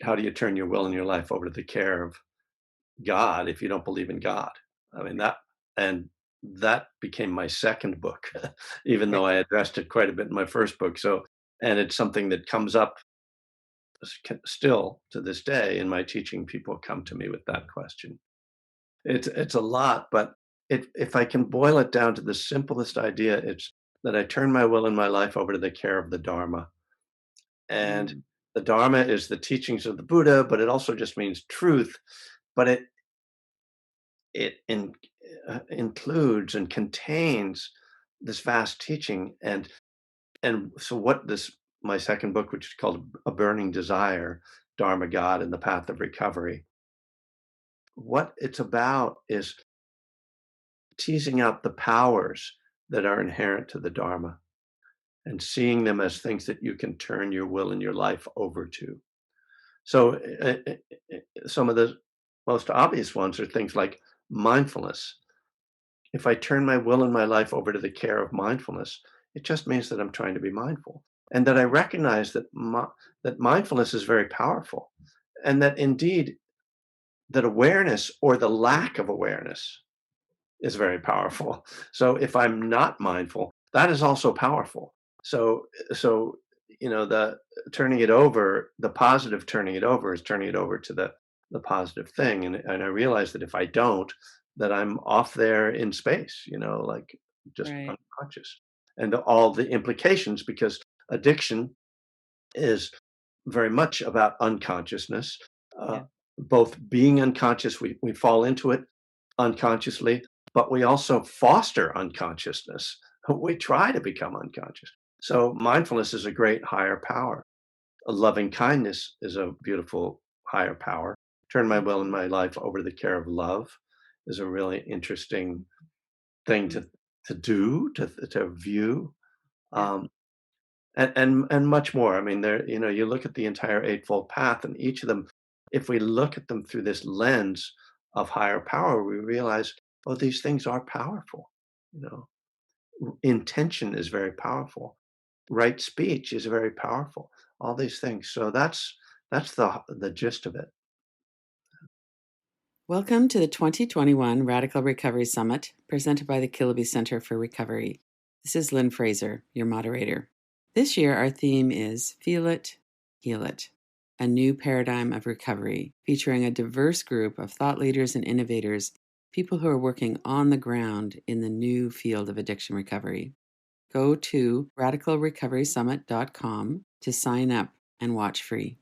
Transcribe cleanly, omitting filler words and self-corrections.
how do you turn your will and your life over to the care of God if you don't believe in God? I mean, and that became my second book, even Right. though I addressed it quite a bit in my first book. So, and it's something that comes up still to this day in my teaching. People come to me with that question. It's a lot, but if I can boil it down to the simplest idea, it's that I turn my will and my life over to the care of the Dharma. And Mm. the Dharma is the teachings of the Buddha, but it also just means truth. But it includes and contains this vast teaching, and so what this my second book, which is called A Burning Desire, Dharma, God, and the Path of Recovery. What it's about is teasing out the powers that are inherent to the Dharma and seeing them as things that you can turn your will and your life over to. So, some of the most obvious ones are things like mindfulness. If I turn my will and my life over to the care of mindfulness, it just means that I'm trying to be mindful and that I recognize that mindfulness is very powerful, and that indeed that awareness or the lack of awareness is very powerful. So if I'm not mindful, that is also powerful. So the turning it over, the positive turning it over is turning it over to the positive thing. And I realize that if I don't, that I'm off there in space, like just Right. unconscious. And all the implications, because addiction is very much about unconsciousness, uh, Yeah. both being unconscious, we fall into it unconsciously, but we also foster unconsciousness. We try to become unconscious. So mindfulness is a great higher power. A loving kindness is a beautiful higher power. Turn my will and my life over to the care of love is a really interesting thing Mm. to do, to view. Yeah. Um, and much more. I mean, you look at the entire Eightfold Path, and each of them, if we look at them through this lens of higher power, we realize, oh, these things are powerful. You know, Intention is very powerful. Right speech is very powerful. All these things. So that's the gist of it. Welcome to the 2021 Radical Recovery Summit, presented by the Kilby Center for Recovery. This is Lynn Fraser, your moderator. This year, our theme is Feel It, Heal It, a new paradigm of recovery, featuring a diverse group of thought leaders and innovators, people who are working on the ground in the new field of addiction recovery. Go to radicalrecoverysummit.com to sign up and watch free.